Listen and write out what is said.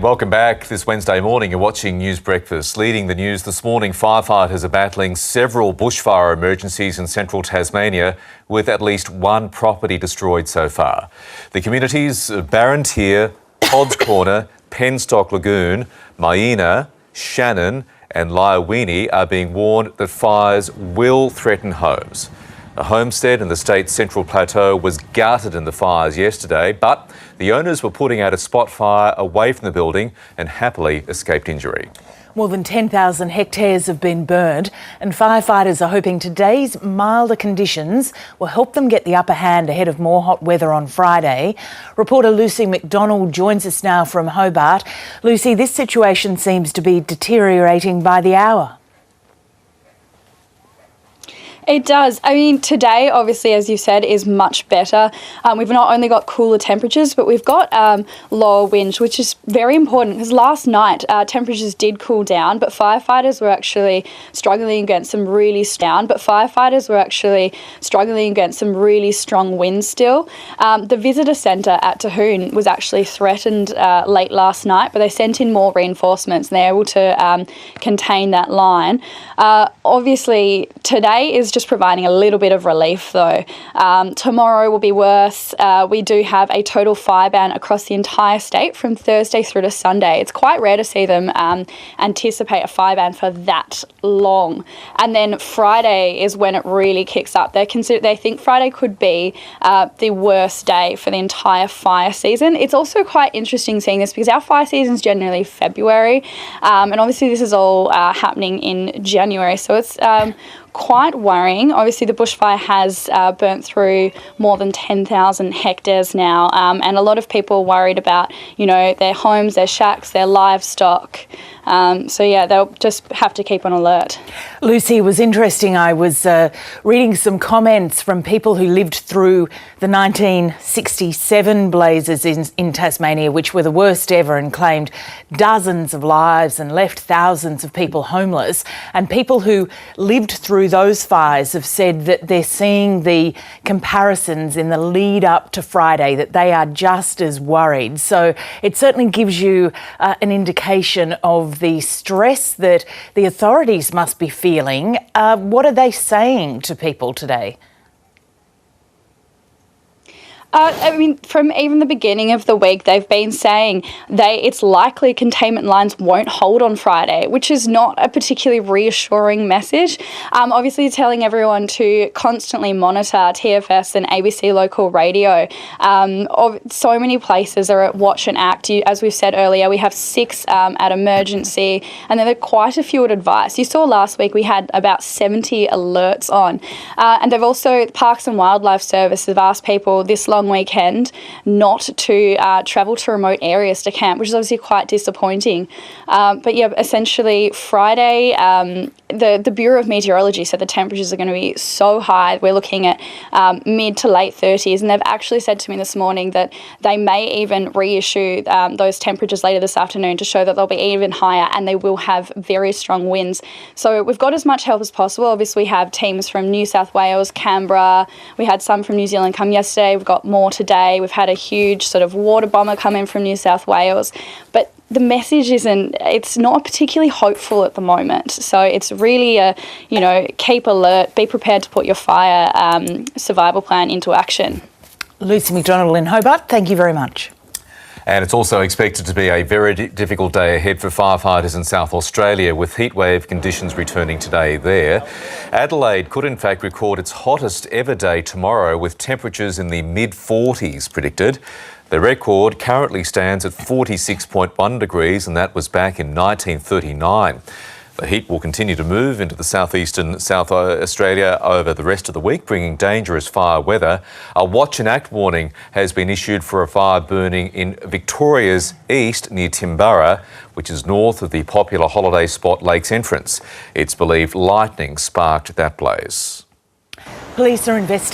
Welcome back. This Wednesday morning, you're watching News Breakfast. Leading the news this morning, firefighters are battling several bushfire emergencies in central Tasmania, with at least one property destroyed so far. The communities of Barrentyre, Todd's Corner, Penstock Lagoon, Maina, Shannon and Liaweenie are being warned that fires will threaten homes. A homestead in the state's Central Plateau was gutted in the fires yesterday, but the owners were putting out a spot fire away from the building and happily escaped injury. More than 10,000 hectares have been burned, and firefighters are hoping today's milder conditions will help them get the upper hand ahead of more hot weather on Friday. Reporter Lucy McDonald joins us now from Hobart. Lucy, this situation seems to be deteriorating by the hour. It does. I mean, today, obviously, as you said, is much better. We've not only got cooler temperatures, but we've got lower winds, which is very important because last night temperatures did cool down, but firefighters were actually struggling against some really strong winds still. The visitor centre at Tahoon was actually threatened late last night, but they sent in more reinforcements and they're able to contain that line. Obviously, today is just providing a little bit of relief though. Tomorrow will be worse. We do have a total fire ban across the entire state from Thursday through to Sunday. It's quite rare to see them anticipate a fire ban for that long. And then Friday is when it really kicks up. They think Friday could be the worst day for the entire fire season. It's also quite interesting seeing this because our fire season is generally February, and obviously this is all happening in January, so it's quite worrying. Obviously, the bushfire has burnt through more than 10,000 hectares now, and a lot of people worried about, their homes, their shacks, their livestock. So yeah, they'll just have to keep on alert. Lucy, it was interesting. I was reading some comments from people who lived through the 1967 blazes in Tasmania, which were the worst ever, and claimed dozens of lives and left thousands of people homeless. And people who lived through those fires have said that they're seeing the comparisons in the lead up to Friday, that they are just as worried. So it certainly gives you an indication of the stress that the authorities must be feeling. What are they saying to people today? From even the beginning of the week, they've been saying it's likely containment lines won't hold on Friday, which is not a particularly reassuring message. Obviously, telling everyone to constantly monitor TFS and ABC local radio. So many places are at watch and act. As we've said earlier, we have 6 at emergency, and then there are quite a few at advice. You saw last week we had about 70 alerts on. And they've also, Parks and Wildlife Service have asked people this long weekend not to travel to remote areas to camp, which is obviously quite disappointing. But yeah, essentially Friday, the Bureau of Meteorology said the temperatures are going to be so high. We're looking at mid to late 30s, and they've actually said to me this morning that they may even reissue those temperatures later this afternoon to show that they'll be even higher, and they will have very strong winds. So we've got as much help as possible. Obviously, we have teams from New South Wales, Canberra. We had some from New Zealand come yesterday. We've got more today. We've had a huge sort of water bomber come in from New South Wales, but the message it's not particularly hopeful at the moment. So it's really keep alert, be prepared to put your fire survival plan into action. Lucy McDonald in Hobart, thank you very much. And it's also expected to be a very difficult day ahead for firefighters in South Australia, with heatwave conditions returning today there. Adelaide could in fact record its hottest ever day tomorrow, with temperatures in the mid-40s predicted. The record currently stands at 46.1 degrees, and that was back in 1939. The heat will continue to move into the southeastern South Australia over the rest of the week, bringing dangerous fire weather. A watch and act warning has been issued for a fire burning in Victoria's east near Timburra, which is north of the popular holiday spot Lakes Entrance. It's believed lightning sparked that blaze. Police are investigating